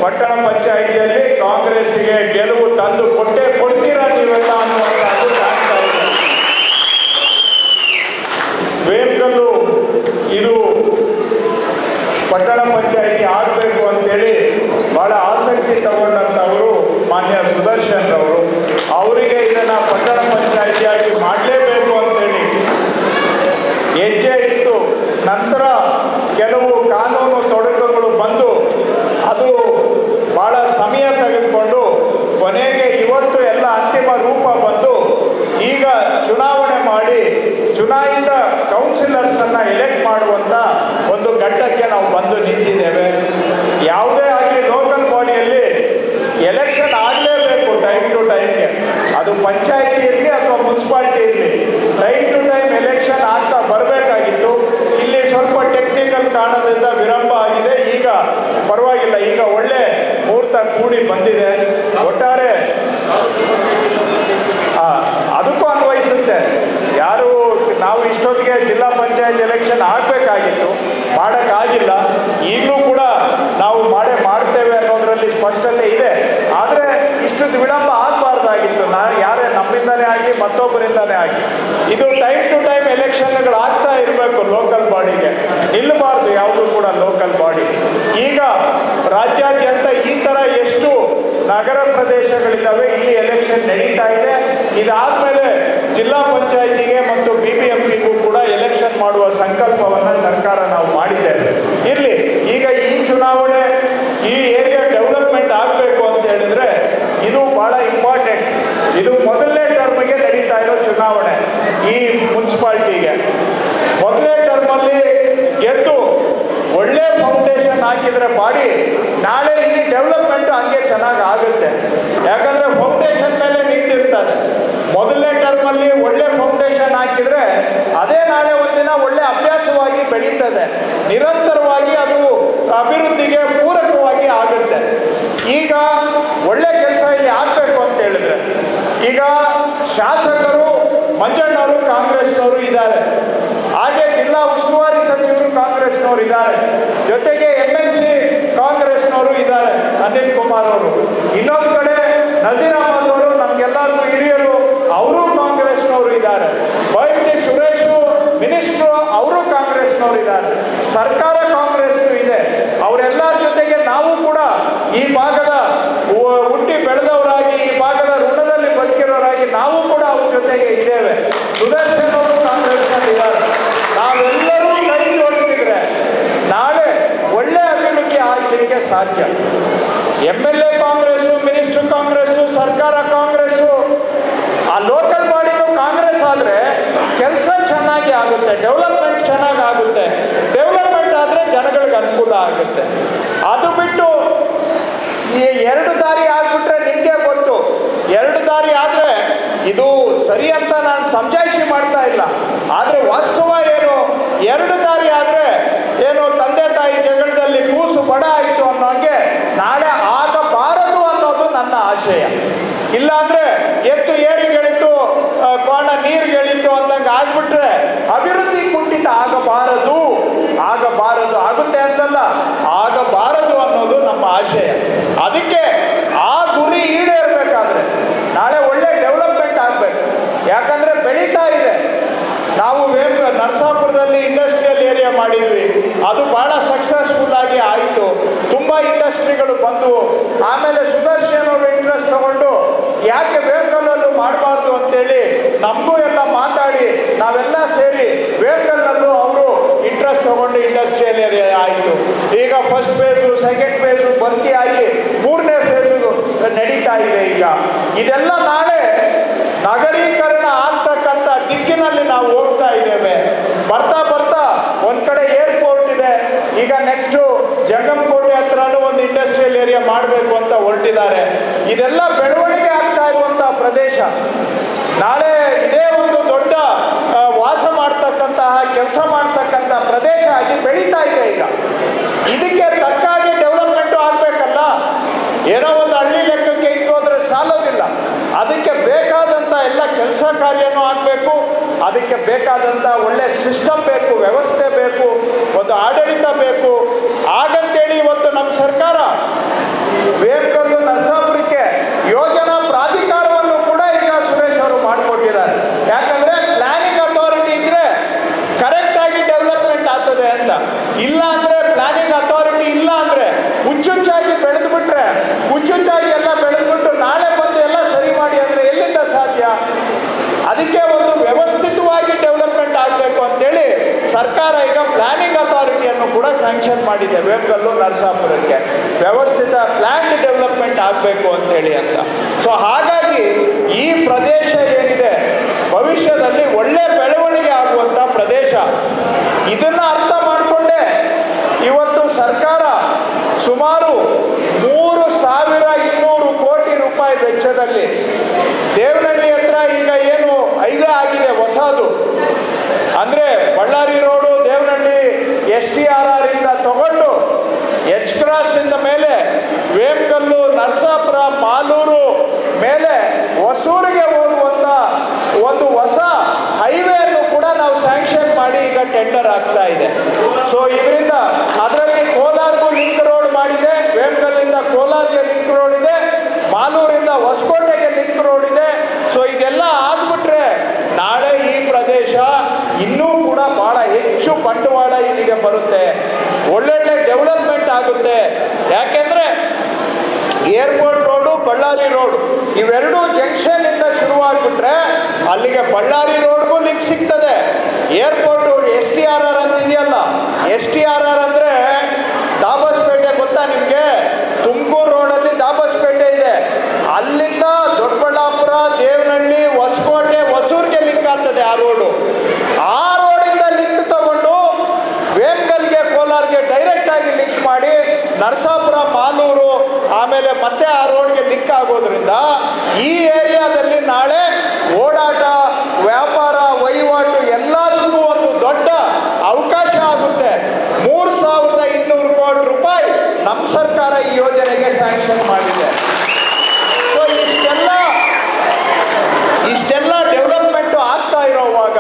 ಪಟ್ಟಣ ಪಂಚಾಯಿತಿಯಲ್ಲಿ ಕಾಂಗ್ರೆಸ್ಗೆ ಗೆಲುವು ತಂದು ಕೊಡ್ತೀರಾ ನೀವೆಲ್ಲ ಅನ್ನುವಂಥದ್ದು ಕಾಣ್ತಾ ಇದೆ. ವೇಮಗಲ್ಲು ಇದು ಪಟ್ಟಣ ಪಂಚಾಯಿತಿ ಆಗಬೇಕು ಅಂತೇಳಿ ಬಹಳ ಆಸಕ್ತಿ ತಗೊಂಡಂಥವರು ಮಾನ್ಯ ಸುದರ್ಶನ್ ಅವರು. ಅವರಿಗೆ ಇದನ್ನು ಪಟ್ಟಣ ಪಂಚಾಯಿತಿಯಾಗಿ ಮಾಡಲೇಬೇಕು ಅಂತೇಳಿ ಹೆಜ್ಜೆ ಇಟ್ಟು ನಂತರ ಕೆಲವು ಕಾನೂನು ತೊಡಕುಗಳು ಬಂದು ಅದು ಭಾಳ ಸಮಯ ತೆಗೆದುಕೊಂಡು ಕೊನೆಗೆ ಇವತ್ತು ಎಲ್ಲ ಅಂತಿಮ ರೂಪ ಬಂದು ಈಗ ಚುನಾವಣೆ ಮಾಡಿ ಚುನಾಯಿತ ಕೌನ್ಸಿಲರ್ಸನ್ನು ಎಲೆಕ್ಟ್ ಮಾಡುವಂಥ ಒಂದು ಘಟ್ಟಕ್ಕೆ ನಾವು ಬಂದು ನಿಂತಿದ್ದೇವೆ. ಯಾವುದೇ ಆಗಲಿ ಲೋಕಲ್ ಬಾಡಿಯಲ್ಲಿ ಎಲೆಕ್ಷನ್ ಆಗಲೇಬೇಕು ಟೈಮ್ ಟು ಟೈಮ್ಗೆ. ಅದು ಪಂಚಾಯಿತಿ ಇರಲಿ ಅಥವಾ ಮುನ್ಸಿಪಾಲ್ಟಿ ಇರಲಿ, ಟೈಮ್ ಟು ಟೈಮ್ ಎಲೆಕ್ಷನ್ ಆಗ್ತಾ ಬರಬೇಕಾಗಿತ್ತು. ಇಲ್ಲಿ ಸ್ವಲ್ಪ ಟೆಕ್ನಿಕಲ್ ಕಾರಣದಿಂದ ವಿಳಂಬ ಆಗಿದೆ. ಈಗ ಪರವಾಗಿಲ್ಲ, ಈಗ ಒಳ್ಳೆ ಮುಹೂರ್ತ ಕೂಡಿ ಬಂದಿದೆ. ಒಟ್ಟಾರೆ ಅದಕ್ಕೂ ಅನ್ವಯಿಸುತ್ತೆ. ಯಾರು ನಾವು ಇಷ್ಟೊತ್ತಿಗೆ ಜಿಲ್ಲಾ ಪಂಚಾಯತ್ ಎಲೆಕ್ಷನ್ ಆಗಬೇಕಾಗಿತ್ತು, ಮಾಡೋಕ್ಕಾಗಿಲ್ಲ. ಈಗಲೂ ಕೂಡ ನಾವು ಮಾಡ್ತೇವೆ ಅನ್ನೋದರಲ್ಲಿ ಸ್ಪಷ್ಟತೆ ಇದೆ. ಆದರೆ ಇಷ್ಟೊಂದು ವಿಳಂಬ ಆಗಬಾರ್ದಾಗಿತ್ತು. ಯಾರೇ ನಮ್ಮಿಂದನೇ ಆಗಿ ಮತ್ತೊಬ್ಬರಿಂದನೇ ಆಗಿ ಇದು ಟೈಮ್ ಟು ಟೈಮ್ ಎಲೆಕ್ಷನ್ಗಳು ಆಗ್ತಾ ಇರಬೇಕು. ಲೋಕಲ್ ಬಾಡಿಗೆ ನಿಲ್ಲಬಾರ್ದು ಯಾವುದು ಕೂಡ ಲೋಕಲ್ ಬಾಡಿ. ಈಗ ರಾಜ್ಯಾದ್ಯಂತ ಈ ಥರ ಎಷ್ಟು ನಗರ ಪ್ರದೇಶಗಳಿದ್ದಾವೆ, ಇಲ್ಲಿ ಎಲೆಕ್ಷನ್ ನಡೀತಾ ಇದೆ. ಇದಾದಮೇಲೆ ಜಿಲ್ಲಾ ಪಂಚಾಯಿತಿಗೆ ಮತ್ತು BBMPಗೂ ಕೂಡ ಎಲೆಕ್ಷನ್ ಮಾಡುವ ಸಂಕಲ್ಪವನ್ನು ಸರ್ಕಾರ ನಾವು ಮಾಡಿದ್ದೇವೆ. ಇರಲಿ, ಈಗ ಈ ಚುನಾವಣೆ ಈ ಏರಿಯಾ ಡೆವಲಪ್ಮೆಂಟ್ ಆಗಬೇಕು ಅಂತ ಹೇಳಿದ್ರೆ ಇದು ಭಾಳ ಇಂಪಾರ್ಟೆಂಟ್. ಇದು ಮೊದಲನೇ ಟರ್ಮ್ಗೆ ನಡೀತಾ ಇರೋ ಚುನಾವಣೆ. ಈ ಮುನ್ಸಿಪಾಲ್ಟಿಗೆ ಮೊದಲನೇ ಟರ್ಮಲ್ಲಿ ಗೆದ್ದು ಒಳ್ಳೆ ಫೌಂಡೇಶನ್ ಹಾಕಿದರೆ ಬಾಡಿ ನಾಳೆ ಇಲ್ಲಿ ಡೆವಲಪ್ಮೆಂಟ್ ಹಂಗೆ ಚೆನ್ನಾಗಿ ಆಗುತ್ತೆ. ಯಾಕಂದರೆ ಫೌಂಡೇಶನ್ ಮೇಲೆ ನಿಂತಿರ್ತದೆ. ಮೊದಲನೇ ಟರ್ಮಲ್ಲಿ ಒಳ್ಳೆ ಫೌಂಡೇಶನ್ ಹಾಕಿದರೆ ಅದೇ ನಾಳೆ ಒಂದಿನ ಒಳ್ಳೆ ಅಭ್ಯಾಸವಾಗಿ ಬೆಳೀತದೆ. ನಿರಂತರವಾಗಿ ಅದು ಅಭಿವೃದ್ಧಿಗೆ ಪೂರಕವಾಗಿ ಆಗುತ್ತೆ. ಈಗ ಒಳ್ಳೆ ಕೆಲಸ ಇಲ್ಲಿ ಆಗಬೇಕು ಅಂತ ಹೇಳಿದ್ರೆ ಈಗ ಶಾಸಕರು ಮಂಜಣ್ಣವರು ಕಾಂಗ್ರೆಸ್ನವರು ಇದ್ದಾರೆ, ಹಾಗೆ ಜಿಲ್ಲಾ ಉಸ್ತುವಾರಿ ಸಚಿವರು ಕಾಂಗ್ರೆಸ್ನವರು ಇದ್ದಾರೆ, ಜೊತೆಗೆ MLC ಕಾಂಗ್ರೆಸ್ನವರು ಇದ್ದಾರೆ, ಅನಿಲ್ ಕುಮಾರ್ ಅವರು. ಇನ್ನೊಂದು ಕಡೆ ನಜೀರ್ ಅಹಮದ್ ಅವರು ನಮ್ಗೆಲ್ಲರಿಗೂ ಹಿರಿಯರು, ಅವರು ಕಾಂಗ್ರೆಸ್ನವರು ಇದ್ದಾರೆ. ಬೈರತಿ ಸುರೇಶು ಮಿನಿಸ್ಟ್ರು, ಅವರು ಕಾಂಗ್ರೆಸ್ನವರು ಇದ್ದಾರೆ. ಸರ್ಕಾರ ಕಾಂಗ್ರೆಸ್ನು ಇದೆ. ಅವರೆಲ್ಲರ ಜೊತೆಗೆ ನಾವು ಕೂಡ ಈ ಭಾಗದ ಹುಟ್ಟಿ ಬೆಳೆದವರಾಗಿ ಈ ಭಾಗದ ಋಣದಲ್ಲಿ ಬದುಕಿರೋರಾಗಿ ನಾವು ಕೂಡ ಅವ್ರ ಜೊತೆಗೆ ಇದ್ದೇವೆ. ಸುದರ್ಶನ್ ಅವರು ಕಾಂಗ್ರೆಸ್ನಲ್ಲಿ ಇದ್ದಾರೆ. ನಾವೆಲ್ಲರೂ ಕೈ ಜೋಡಿಸಿದ್ರೆ ನಾಳೆ ಒಳ್ಳೆ ಅಭಿವೃದ್ಧಿ ಆಗಲಿಕ್ಕೆ ಸಾಧ್ಯ. MLA ಕಾಂಗ್ರೆಸ್ಸು, ಮಿನಿಸ್ಟರ್ ಕಾಂಗ್ರೆಸ್ಸು, ಸರ್ಕಾರ ಕಾಂಗ್ರೆಸ್ಸು, ಆ ಲೋಕಲ್ ಬಾಡಿನೂ ಕಾಂಗ್ರೆಸ್ ಆದರೆ ಕೆಲಸ ಚೆನ್ನಾಗಿ ಆಗುತ್ತೆ, ಡೆವಲಪ್ಮೆಂಟ್ ಚೆನ್ನಾಗಿ ಆಗುತ್ತೆ. ಡೆವಲಪ್ಮೆಂಟ್ ಆದರೆ ಜನಗಳಿಗೆ ಅನುಕೂಲ ಆಗುತ್ತೆ. ಅದು ಬಿಟ್ಟು ಈ ಎರಡು ದಾರಿ ಆಗ್ಬಿಟ್ರೆ ನಿಮಗೆ ಗೊತ್ತು, ಎರಡು ದಾರಿ ಆದರೆ ಇದು ಸರಿ ಅಂತ ನಾನು ಸಮಜಾಯಿಷಿ ಮಾಡ್ತಾ ಇಲ್ಲ. ಆದರೆ ವಾಸ್ತವ ಏನು, ಎರಡು ದಾರಿ ಆದರೆ ಏನು ತಂದೆ ತಾಯಿ ಜಗಳದಲ್ಲಿ ಕೂಸು ಬಡ ಆಯಿತು ಅನ್ನೋಂಗೆ ನಾಳೆ ಆಗಬಾರದು ಅನ್ನೋದು ನನ್ನ ಆಶಯ. ಇಲ್ಲಾಂದರೆ ಎತ್ತು ಏರಿಗೆಳಿತು, ಕೋಣ ನೀರುಗೆಳಿತು ಅಂದಂಗೆ ಆಗ್ಬಿಟ್ರೆ ಅಭಿವೃದ್ಧಿ ಕುಂಠಿತ ಆಗಬಾರದು. ಆಗುತ್ತೆ ಅಂತಲ್ಲ, ಆಗಬಾರದು ಅನ್ನೋದು ನಮ್ಮ ಆಶಯ. ಅದಕ್ಕೆ ಆ ಗುರಿ ಈಡೇರಬೇಕಾದ್ರೆ ನಾಳೆ ಒಳ್ಳೆ ಡೆವಲಪ್ಮೆಂಟ್ ಆಗಬೇಕು. ಯಾಕಂದರೆ ಬೆಳೀತಾ ಇದೆ. ನಾವು ನರಸಾಪುರದಲ್ಲಿ ಇಂಡಸ್ಟ್ರಿಯಲ್ ಏರಿಯಾ ಮಾಡಿದ್ವಿ, ಅದು ಭಾಳ ಸಕ್ಸಸ್ಫುಲ್ ಆಗಿ ಆಯಿತು. ತುಂಬ ಇಂಡಸ್ಟ್ರಿಗಳು ಬಂದವು. ಆಮೇಲೆ ಸುದರ್ಶನ್ ಅವರು ಇಂಟ್ರೆಸ್ಟ್ ತಗೊಂಡು ಯಾಕೆ ವೇಮಗಲ್ಲಲ್ಲೂ ಮಾಡಬಾರ್ದು ಅಂತೇಳಿ ನಮಗೂ ಎಲ್ಲ ಮಾತಾಡಿ ನಾವೆಲ್ಲ ಸೇರಿ ವೇಮಗಲ್ಲಲ್ಲೂ ಅವರು ಇಂಟ್ರೆಸ್ಟ್ ತಗೊಂಡು ಇಂಡಸ್ಟ್ರಿಯಲ್ ಏರಿಯಾ ಆಯಿತು. ಈಗ ಫಸ್ಟ್ ಫೇಸು, ಸೆಕೆಂಡ್ ಫೇಸು ಭರ್ತಿ ಆಗಿ 3ನೇ ಫೇಸು ನಡೀತಾ ಇದೆ. ಈಗ ಇದೆಲ್ಲ ನಾಳೆ ನಗರೀಕರಣ ಆಗ್ತಕ್ಕಂಥ ದಿಕ್ಕಿನಲ್ಲಿ ನಾವು ಹೋಗ್ತಾ ಇದ್ದೇವೆ. ಬರ್ತಾ ಬರ್ತಾ ಒಂದು ಕಡೆ ಏರ್ಪೋರ್ಟ್ ಇದೆ, ಈಗ ನೆಕ್ಸ್ಟು ಜಂಗಮಕೋಟೆ ಹತ್ರನೂ ಒಂದು ಇಂಡಸ್ಟ್ರಿಯಲ್ ಏರಿಯಾ ಮಾಡಬೇಕು ಅಂತ ಹೊರಟಿದ್ದಾರೆ. ಇದೆಲ್ಲ ಬೆಳವಣಿಗೆ ಆಗ್ತಾ ಇರುವಂಥ ಪ್ರದೇಶ. ನಾಳೆ ಇದೇ ಒಂದು ದೊಡ್ಡ ವಾಸ ಮಾಡ್ತಕ್ಕಂತಹ, ಕೆಲಸ ಮಾಡ್ತಕ್ಕಂಥ ಪ್ರದೇಶ ಆಗಿ ಬೆಳೀತಾ ಇದೆ. ಈಗ ಇದಕ್ಕೆ ತಕ್ಕಾಗಿ ಡೆವಲಪ್ಮೆಂಟು ಆಗಬೇಕಲ್ಲ. ಏನೋ ಒಂದು ಹಳ್ಳಿ ಲೆಕ್ಕಕ್ಕೆ ಇದು ಅಂದರೆ ಸಾಲೋದಿಲ್ಲ. ಅದಕ್ಕೆ ಬೇಕಾದಂಥ ಎಲ್ಲ ಕೆಲಸ ಕಾರ್ಯನೂ ಆಗಬೇಕು. ಅದಕ್ಕೆ ಬೇಕಾದಂಥ ಒಳ್ಳೆ ಸಿಸ್ಟಮ್ ಬೇಕು, ವ್ಯವಸ್ಥೆ ಬೇಕು, ಒಂದು ಆಡಳಿತ ಬೇಕು. ಹಾಗಂತೇಳಿ ಇವತ್ತು ನಮ್ಮ ಸರ್ಕಾರ ಇಲ್ಲ ಅಂದರೆ ಪ್ಲಾನಿಂಗ್ ಅಥಾರಿಟಿ ಇಲ್ಲ ಅಂದರೆ ಹುಚ್ಚುಚ್ಚಾಗಿ ಬೆಳೆದುಬಿಟ್ರೆ, ಹುಚ್ಚುಚ್ಚಾಗಿ ಎಲ್ಲ ಬೆಳೆದ್ಬಿಟ್ಟು ನಾಳೆ ಬಂದು ಎಲ್ಲ ಸರಿ ಮಾಡಿ ಅಂದರೆ ಎಲ್ಲಿಂದ ಸಾಧ್ಯ? ಅದಕ್ಕೆ ಒಂದು ವ್ಯವಸ್ಥಿತವಾಗಿ ಡೆವಲಪ್ಮೆಂಟ್ ಆಗಬೇಕು ಅಂತೇಳಿ ಸರ್ಕಾರ ಈಗ ಪ್ಲಾನಿಂಗ್ ಅಥಾರಿಟಿಯನ್ನು ಕೂಡ ಸ್ಯಾಂಕ್ಷನ್ ಮಾಡಿದೆ ವೇಮಗಲ್ಲು ನರಸಾಪುರಕ್ಕೆ, ವ್ಯವಸ್ಥಿತ ಪ್ಲ್ಯಾನ್ಡ್ ಡೆವಲಪ್ಮೆಂಟ್ ಆಗಬೇಕು ಅಂತೇಳಿ ಅಂತ. ಸೊ ಹಾಗಾಗಿ ಈ ಪ್ರದೇಶ ಏನಿದೆ ಭವಿಷ್ಯದಲ್ಲಿ ಒಳ್ಳೆ ಬೆಳವಣಿಗೆ ಆಗುವಂಥ ಪ್ರದೇಶ. ಇದನ್ನು ಅರ್ಥ ಮಾಡಿಕೊಂಡೆ ಇವತ್ತು ಸರ್ಕಾರ ಸುಮಾರು 3,200 ಕೋಟಿ ರೂಪಾಯಿ ವೆಚ್ಚದಲ್ಲಿ ದೇವನಹಳ್ಳಿ ಹತ್ರ ಈಗ ಏನು ಹೈವೇ ಆಗಿದೆ ಹೊಸದು, ಅಂದರೆ ಬಳ್ಳಾರಿ ರೋಡು ದೇವನಹಳ್ಳಿ STRR ಇಂದ ತಗೊಂಡು ಎಚ್ ಕ್ರಾಸಿಂದ ಮೇಲೆ ವೇಮಗಲ್ಲು ನರಸಾಪುರ ಮಾಲೂರು ಮೇಲೆ ಹೊಸೂರಿಗೆ ಹೋಗುವಂಥ ಒಂದು ಹೊಸ ಹೈವೇಯನ್ನು ಕೂಡ ನಾವು ಸ್ಯಾಂಕ್ಷನ್ ಮಾಡಿ ಈಗ ಟೆಂಡರ್ ಆಗ್ತಾ ಇದೆ. ಸೊ ಇದರಿಂದ ಅದರಲ್ಲಿ ಕೋಲಾರ್ಗೂ ಲಿಂಕ್ ರೋಡ್ ಮಾಡಿದೆ, ವೇಮಗಲ್ಲಿಂದ ಕೋಲಾರ್ಗೆ ಲಿಂಕ್ ರೋಡ್ ಇದೆ, ಮಾಲೂರಿಂದ ಹೊಸಕೋಟೆಗೆ ಲಿಂಕ್ ರೋಡ್ ಇದೆ. ಸೊ ಇದೆಲ್ಲ ಆಗ್ಬಿಟ್ರೆ ನಾಳೆ ಈ ಪ್ರದೇಶ ಇನ್ನೂ ಕೂಡ ಬಹಳ ಹೆಚ್ಚು ಬಂಡವಾಳ ಇಲ್ಲಿಗೆ ಬರುತ್ತೆ, ಒಳ್ಳೊಳ್ಳೆ ಡೆವಲಪ್ಮೆಂಟ್ ಆಗುತ್ತೆ. ಯಾಕೆಂದರೆ ಏರ್ಪೋರ್ಟ್ ರೋಡು ಬಳ್ಳಾರಿ ರೋಡು ಇವೆರಡೂ ಜಂಕ್ಷನ್ ಇಂದ ಶುರುವಾಗ್ಬಿಟ್ರೆ ಅಲ್ಲಿಗೆ ಬಳ್ಳಾರಿ ರೋಡ್ಗೂ ಲಿಂಕ್ ಸಿಗ್ತದೆ. ಏರ್ಪೋರ್ಟು STRR ಅಂತ ಇದೆಯಲ್ಲ, STRR ಅಂದರೆ ದಾಬಸ್ಪೇಟೆ ಗೊತ್ತಾ ನಿಮಗೆ? ತುಮಕೂರು ರೋಡಲ್ಲಿ ದಾಬಸ್ಪೇಟೆ ಇದೆ, ಅಲ್ಲಿಂದ ದೊಡ್ಡಬಳ್ಳಾಪುರ ದೇವನಹಳ್ಳಿ ಹೊಸಕೋಟೆ ಹೊಸೂರಿಗೆ ಲಿಂಕ್ ಆಗ್ತದೆ ಆ ರೋಡು. ಆ ರೋಡಿಂದ ಲಿಂಕ್ ತಗೊಂಡು ವೇಮಗಲ್ಗೆ ಕೋಲಾರ್ಗೆ ಡೈರೆಕ್ಟ್ ಆಗಿ ಲಿಂಕ್ ಮಾಡಿ ನರಸಾಪುರ ಮಾಲೂರು ಆಮೇಲೆ ಮತ್ತೆ ಆ ರೋಡ್ಗೆ ಲಿಂಕ್ ಆಗೋದ್ರಿಂದ ಈ ಏರಿಯಾದಲ್ಲಿ ನಾಳೆ ಓಡಾಟ ವ್ಯಾಪಾರ ವಹಿವಾಟು ಎಲ್ಲದಕ್ಕೂ ಒಂದು ದೊಡ್ಡ ಅವಕಾಶ ಆಗುತ್ತೆ. 3,200 ಕೋಟಿ ರೂಪಾಯಿ ನಮ್ಮ ಸರ್ಕಾರ ಈ ಯೋಜನೆಗೆ ಸ್ಯಾಂಕ್ಷನ್ ಮಾಡಿದೆ. ಸೊ ಇಷ್ಟೆಲ್ಲ ಡೆವಲಪ್ಮೆಂಟು ಆಗ್ತಾ ಇರೋವಾಗ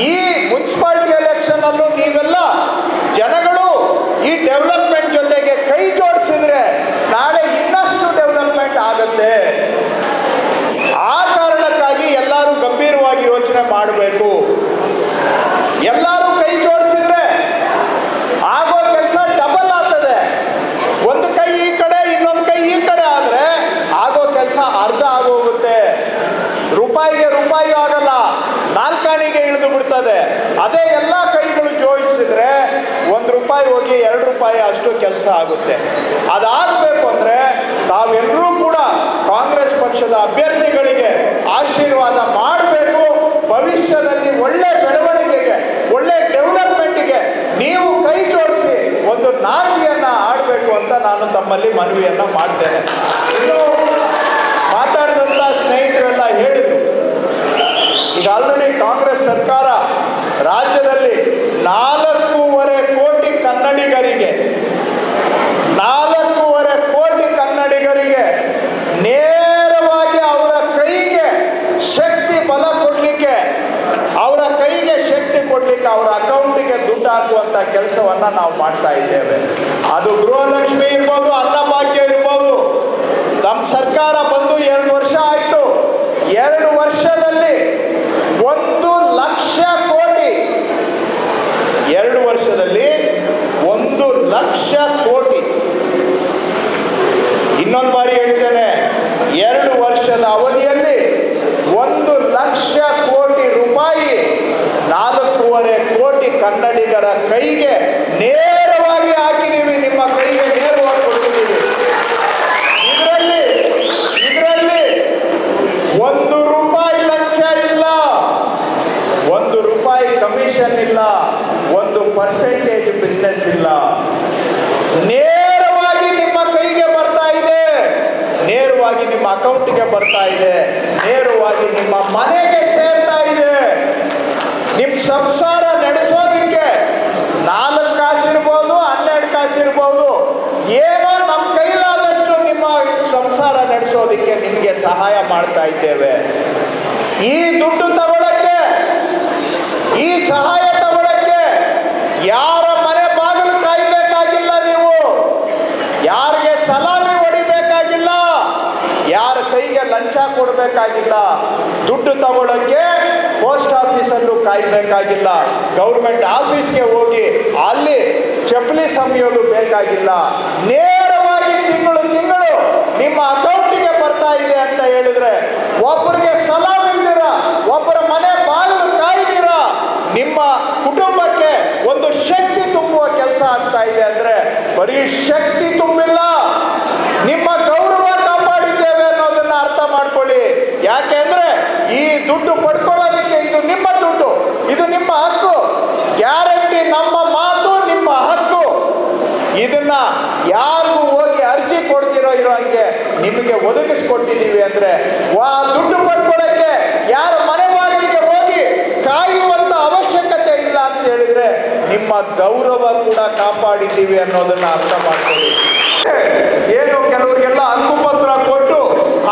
ಈ ಮುನ್ಸಿಪಾಲಿಟಿ ಎಲೆಕ್ಷನಲ್ಲೂ ನೀವೆಲ್ಲ ಜನಗಳು ಈ ಡೆವಲಪ್ಮೆಂಟ್ ಜೊತೆಗೆ ಕೈ ಜೋಡಿಸಿದ್ರೆ ನಾಳೆ ಇನ್ನಷ್ಟು ಡೆವಲಪ್ಮೆಂಟ್ ಆಗುತ್ತೆ. ಆ ಕಾರಣಕ್ಕಾಗಿ ಎಲ್ಲರೂ ಗಂಭೀರವಾಗಿ ಯೋಚನೆ ಮಾಡಬೇಕು. ಎಲ್ಲರೂ ಕೈ ಜೋಡಿಸಿದ್ರೆ ಆಗೋ ಕೆಲಸ ಡಬಲ್ ಆಗ್ತದೆ. ಒಂದು ಕೈ ಈ ಕಡೆ ಇನ್ನೊಂದು ಕೈ ಈ ಕಡೆ ಆದರೆ ಆಗೋ ಕೆಲಸ ಅರ್ಧ ಆಗೋಗುತ್ತೆ. ರೂಪಾಯಿಗೆ ರೂಪಾಯಿ ಆಗಲ್ಲ, 4 ಆಣೆಗೆ ಇಳಿದು ಬಿಡ್ತದೆ. ಅದೇ ಎಲ್ಲ ಕೈಗಳು ಜೋಡಿಸಿದ್ರೆ 1 ರೂಪಾಯಿ ಹೋಗಿ 2 ರೂಪಾಯಿ ಅಷ್ಟು ಕೆಲಸ ಆಗುತ್ತೆ. ಅದಾಗಬೇಕು ಅಂದರೆ ತಾವೆಲ್ಲರೂ ಕೂಡ ಕಾಂಗ್ರೆಸ್ ಪಕ್ಷದ ಅಭ್ಯರ್ಥಿಗಳಿಗೆ ಆಶೀರ್ವಾದ ಮಾಡಬೇಕು. ಭವಿಷ್ಯದಲ್ಲಿ ಒಳ್ಳೆ ಬೆಳವಣಿಗೆಗೆ ಒಳ್ಳೆ ಡೆವಲಪ್ಮೆಂಟ್ಗೆ ನೀವು ಕೈ ಜೋಡಿಸಿ ಒಂದು ನಾಂದಿಯನ್ನು ಆಡಬೇಕು ಅಂತ ನಾನು ತಮ್ಮಲ್ಲಿ ಮನವಿಯನ್ನು ಮಾಡ್ತೇನೆ. ಇನ್ನು ಮಾತಾಡಿದಂಥ ಸ್ನೇಹಿತರೆಲ್ಲ ಹೇಳಿದರು, ಈಗ ಆಲ್ರೆಡಿ ಕಾಂಗ್ರೆಸ್ ಸರ್ಕಾರ ರಾಜ್ಯದಲ್ಲಿ 4.5 ಕೋಟಿ ಕನ್ನಡಿಗರಿಗೆ 4.5 ಕೋಟಿ ಕನ್ನಡಿಗರಿಗೆ ನೇರವಾಗಿ ಅವರ ಕೈಗೆ ಶಕ್ತಿ ಬಲ ಕೊಡಲಿಕ್ಕೆ, ಅವರ ಕೈಗೆ ಶಕ್ತಿ ಕೊಡಲಿಕ್ಕೆ, ಅವರ ಅಕೌಂಟಿಗೆ ದುಡ್ಡು ಹಾಕುವಂಥ ಕೆಲಸವನ್ನು ನಾವು ಮಾಡ್ತಾ ಇದ್ದೇವೆ. ಅದು ಗೃಹಲಕ್ಷ್ಮಿ ಇರ್ಬೋದು, ಅನ್ನಭಾಗ್ಯ ಇರ್ಬೋದು. ನಮ್ಮ ಸರ್ಕಾರ ಬಂದು 2 ವರ್ಷ ಆಯಿತು. 2 ವರ್ಷದಲ್ಲಿ 1 ಲಕ್ಷ ಕೋಟಿ, 2 ವರ್ಷದಲ್ಲಿ 1 ಲಕ್ಷ ಕೋಟಿ. ಇನ್ನೊಂದು ಬಾರಿ ಹೇಳ್ತೇನೆ, 2 ವರ್ಷದ ಅವಧಿಯಲ್ಲಿ 1 ಲಕ್ಷ ಕೋಟಿ ರೂಪಾಯಿ 4.5 ಕೋಟಿ ಕನ್ನಡಿಗರ ಕೈಗೆ ನೇರವಾಗಿ ಹಾಕಿದ್ದೀವಿ. ನಿಮ್ಮ ಕೈಗೆ ನೇರವಾಗಿ ಕೊಡ್ತಿದ್ದೀವಿ. ಇದರಲ್ಲಿ 1 ರೂಪಾಯಿ ಲಂಚ ಇಲ್ಲ, 1 ರೂಪಾಯಿ ಕಮಿಷನ್ ಇಲ್ಲ, 1% ಬಿಸ್ನೆಸ್ ಇಲ್ಲ. ನೇರವಾಗಿ ನಿಮ್ಮ ಕೈಗೆ ಬರ್ತಾ ಇದೆ, ನೇರವಾಗಿ ನಿಮ್ಮ ಅಕೌಂಟ್ಗೆ ಬರ್ತಾ ಇದೆ, ನೇರವಾಗಿ ನಿಮ್ಮ ಮನೆಗೆ ಸೇರ್ತಾ ಇದೆ. ನಿಮ್ಮ ಸಂಸಾರ ನಡೆಸೋದಕ್ಕೆ 4 ಕಾಸಿರ್ಬೋದು, 12 ಕಾಸಿರ್ಬೋದು, ಏನೋ ನಮ್ಮ ಕೈಲಾದಷ್ಟು ನಿಮ್ಮ ಸಂಸಾರ ನಡೆಸೋದಕ್ಕೆ ನಿಮಗೆ ಸಹಾಯ ಮಾಡ್ತಾ ಇದ್ದೇವೆ. ಈ ದುಡ್ಡು ತಗೊಳ್ಳಕ್ಕೆ, ಈ ಸಹಾಯ ತಗೊಳ್ಳಕ್ಕೆ ಯಾರ ಮನೆ ಬಾಗಿಲು ಕಾಯಬೇಕಾಗಿಲ್ಲ, ನೀವು ಯಾರಿಗೆ ಸಲಾಮಿ ಹೊಡಿಬೇಕಾಗಿಲ್ಲ, ಯಾರ ಕೈಗೆ ಲಂಚ ಕೊಡಬೇಕಾಗಿಲ್ಲ. ದುಡ್ಡು ತಗೊಳ್ಳಕ್ಕೆ ಪೋಸ್ಟ್ ಆಫೀಸಲ್ಲೂ ಕಾಯಬೇಕಾಗಿಲ್ಲ, ಗೌರ್ಮೆಂಟ್ ಆಫೀಸ್ಗೆ ಹೋಗಿ ಅಲ್ಲಿ ಚಪ್ಪಲಿ ಸಮಿಯೋದು ಬೇಕಾಗಿಲ್ಲ. ನೇರವಾಗಿ ತಿಂಗಳು ನಿಮ್ಮ ಅಕೌಂಟಿಗೆ ಬರ್ತಾ ಇದೆ ಅಂತ ಹೇಳಿದ್ರೆ, ಒಬ್ಬರಿಗೆ ಸಲಾಮ್ ಇಲ್ದಿರ, ಒಬ್ಬರ ಮನೆ ಬಾಗಿಲು ಕಾಯ್ದಿರ ನಿಮ್ಮ ಕುಟುಂಬಕ್ಕೆ ಒಂದು ಶಕ್ತಿ ತುಂಬುವ ಕೆಲಸ ಆಗ್ತಾ ಇದೆ ಅಂದ್ರೆ ಬರೀ ಶಕ್ತಿ ತುಂಬಿಲ್ಲ, ನಿಮ್ಮ ಗೌರವ ಕಾಪಾಡಿದ್ದೇವೆ ಅನ್ನೋದನ್ನ ಅರ್ಥ ಮಾಡ್ಕೊಳ್ಳಿ. ಯಾಕೆಂದ್ರೆ ಈ ದುಡ್ಡು ಪಡ್ಕೊಳ್ಳೋದಕ್ಕೆ ಇದು ನಿಮ್ಮ ದುಡ್ಡು, ಇದು ನಿಮ್ಮ ಹಕ್ಕು. ಗ್ಯಾರಂಟಿ ನಮ್ಮ ಮಾತು, ನಿಮ್ಮ ಹಕ್ಕು. ಇದನ್ನ ಯಾರಿಗೂ ಹೋಗಿ ಅರ್ಜಿ ಕೊಡ್ತಿರೋ ಹಂಗೆ ನಿಮಗೆ ಒದಗಿಸ್ಕೊಟ್ಟಿದ್ದೀವಿ ಅಂದ್ರೆ ದುಡ್ಡು ಪಡ್ಕೊಳ್ಳೋಕ್ಕೆ ಯಾರ ಮನೆ ಬಾಗಿಲಿಗೆ ಹೋಗಿ ಕಾಯುವಂತ ಅವಶ್ಯಕತೆ ಇಲ್ಲ ಅಂತ ಹೇಳಿದ್ರೆ ನಿಮ್ಮ ಗೌರವ ಕೂಡ ಕಾಪಾಡಿದ್ದೀವಿ ಅನ್ನೋದನ್ನ ಅರ್ಥ ಮಾಡ್ಕೊಳ್ಳಿ. ಏನು ಕೆಲವರಿಗೆಲ್ಲ ಹಕ್ಕುಪತ್ರ ಕೊಟ್ಟು,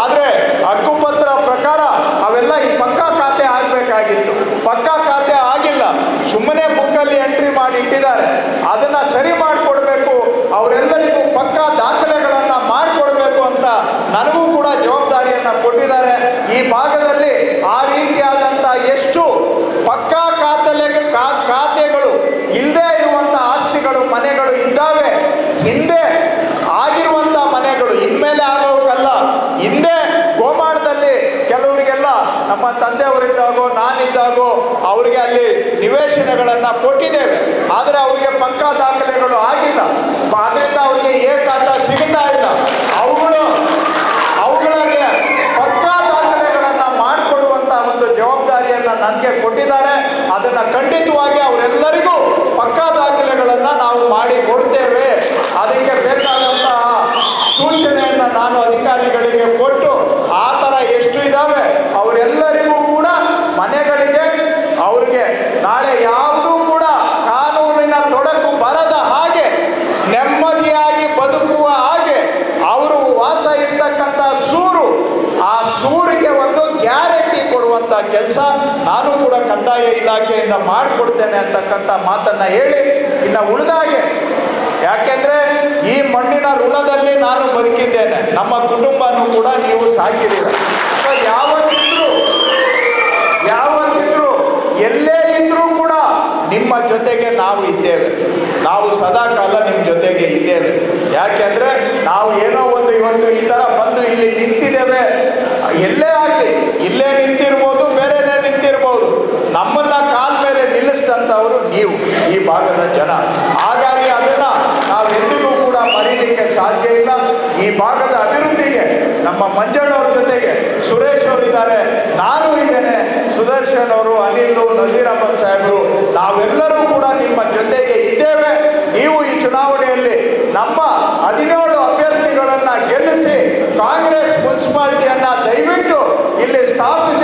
ಆದ್ರೆ ಹಕ್ಕುಪತ್ರ ಪ್ರಕಾರ ಅವೆಲ್ಲ ಈ ಪಕ್ಕಾ ಖಾತೆ ಆಗ್ಬೇಕಾಗಿತ್ತು, ಪಕ್ಕಾ ಖಾತೆ ಆಗಿಲ್ಲ, ಸುಮ್ಮನೆ ಬುಕ್ಕಲ್ಲಿ ಎಂಟ್ರಿ ಮಾಡಿ ಇಟ್ಟಿದ್ದಾರೆ. ಅದನ್ನ ಸರಿ ಮಾಡಿಕೊಡ್ಬೇಕು, ಅವರೆಲ್ಲರಿಗೂ ಪಕ್ಕಾ ದಾಖಲೆಗಳನ್ನ ಮಾಡಿಕೊಡ್ಬೇಕು ಅಂತ ನನಗೂ ಕೂಡ ಜವಾಬ್ದಾರಿಯನ್ನ ಕೊಟ್ಟಿದ್ದಾರೆ. ಈ ಭಾಗದಲ್ಲಿ ಆ ರೀತಿಯಾದಂಥ ಎಷ್ಟು ಪಕ್ಕಾ ಖಾತೆಗಳು ಇಲ್ಲದೆ ಇರುವಂಥ ಆಸ್ತಿಗಳು, ಮನೆಗಳು ಇದ್ದಾವೆ. ಹಿಂದೆ ಆಗಿರುವಂಥ ಮನೆಗಳು ಇನ್ಮೇಲೆ ಆಗೋಕ್ಕಲ್ಲ. ಹಿಂದೆ ಗೋಮಾಳದಲ್ಲಿ ಕೆಲವರಿಗೆಲ್ಲ ನಮ್ಮ ತಂದೆಯವರಿದ್ದಾಗೋ ನಾನಿದ್ದಾಗೋ ಅವರಿಗೆ ಅಲ್ಲಿ ನಿವೇಶನಗಳನ್ನು ಕೊಟ್ಟಿದ್ದೇವೆ, ಆದರೆ ಅವರಿಗೆ ಪಕ್ಕಾ ದಾಖಲೆಗಳು ಆಗಿಲ್ಲ. ಅದರಿಂದ ಅವರಿಗೆ ಖಾತಾ ಸಿಗ್ತಾ ಇಲ್ಲ. ಅವುಗಳಿಗೆ ಪಕ್ಕಾ ದಾಖಲೆಗಳನ್ನು ಮಾಡಿಕೊಡುವಂಥ ಒಂದು ಜವಾಬ್ದಾರಿಯನ್ನು ನನಗೆ ಕೊಟ್ಟಿದ್ದಾರೆ. ಅದನ್ನು ಖಂಡಿತವಾಗಿ ಅವರೆಲ್ಲರಿಗೂ ಪಕ್ಕಾ ದಾಖಲೆಗಳನ್ನು ನಾವು ಮಾಡಿ ಕೊಡ್ತೇವೆ. ಅದಕ್ಕೆ ಬೇಕಾದಂತಹ ಸೂಚನೆಯನ್ನು ನಾನು ಅಧಿಕಾರಿಗಳಿಗೆ ಕೊಟ್ಟು ಆ ಥರ ಎಷ್ಟು ಇದ್ದಾವೆ ಅವರೆಲ್ಲರಿಗೂ ಕೂಡ ಮನೆಗಳಿಗೆ ಅವ್ರಿಗೆ ನಾಳೆ ಯಾವುದೂ ಕೂಡ ಕಾನೂನಿನ ತೊಡಕು ಬರದ ಹಾಗೆ ನೆಮ್ಮದಿಯಾಗಿ ಬದುಕುವ ಹಾಗೆ ಅವರು ವಾಸ ಇರ್ತಕ್ಕಂಥ ಸೂರು, ಆ ಸೂರಿಗೆ ಒಂದು ಗ್ಯಾರಂಟಿ ಕೊಡುವಂಥ ಕೆಲಸ ನಾನು ಕೂಡ ಕಂದಾಯ ಇಲಾಖೆಯಿಂದ ಮಾಡಿಕೊಡ್ತೇನೆ ಅಂತಕ್ಕಂಥ ಮಾತನ್ನ ಹೇಳಿ ಇನ್ನು ಉಳಿದಾಗೆ, ಯಾಕೆಂದ್ರೆ ಈ ಮಣ್ಣಿನ ಋಣದಲ್ಲಿ ನಾನು ಬದುಕಿದ್ದೇನೆ, ನಮ್ಮ ಕುಟುಂಬನೂ ಕೂಡ ನೀವು ಸಾಕಿದ್ದೀರ. ಯಾವತ್ತಿದ್ರು ಎಲ್ಲೇ ಇದ್ರೂ ಕೂಡ ನಿಮ್ಮ ಜೊತೆಗೆ ನಾವು ಇದ್ದೇವೆ, ನಾವು ಸದಾಕಾಲ ನಿಮ್ಮ ಜೊತೆಗೆ ಇದ್ದೇವೆ. ಯಾಕೆಂದ್ರೆ ನಾವು ಏನೋ ಒಂದು ಇವತ್ತು ಈ ಥರ ಬಂದು ಇಲ್ಲಿ ನಿಂತಿದ್ದೇವೆ, ಎಲ್ಲೇ ಆಗಲಿ ಇಲ್ಲೇ ನಿಂತಿರ್ಬೋದು, ಬೇರೆನೇ ನಿಂತಿರ್ಬೋದು, ನಮ್ಮನ್ನ ಕಾಲ ಮೇಲೆ ನಿಲ್ಲಿಸಿದಂಥವರು ನೀವು ಈ ಭಾಗದ ಜನ. ಹಾಗಾಗಿ ಅದನ್ನ ನಾವೆಂದಿಗೂ ಕೂಡ ಮರೀಲಿಕ್ಕೆ ಸಾಧ್ಯ ಇಲ್ಲ. ಈ ಭಾಗದ ಅಭಿವೃದ್ಧಿಗೆ ನಮ್ಮ ಮಂಜಣ್ಣವ್ರ ಜೊತೆಗೆ ಸುರೇಶ್ ಅವರು ಇದ್ದಾರೆ, ನಾನು ಇದ್ದೇನೆ, ಸುದರ್ಶನ್ ಅವರು, ಅನಿಲ್, ನಜೀರ್ ಅಹಮದ್ ಸಾಹೇಬರು, ನಾವೆಲ್ಲರೂ ಕೂಡ ನಿಮ್ಮ ಜೊತೆಗೆ ಇದ್ದೇವೆ. ನೀವು ಈ ಚುನಾವಣೆಯಲ್ಲಿ ನಮ್ಮ 17 ಅಭ್ಯರ್ಥಿಗಳನ್ನ ಗೆಲ್ಲಿಸಿ ಕಾಂಗ್ರೆಸ್ ಮುನ್ಸಿಪಾಲಿಟಿಯನ್ನ ದಯವಿಟ್ಟು ಇಲ್ಲಿ ಸ್ಥಾಪಿಸಿ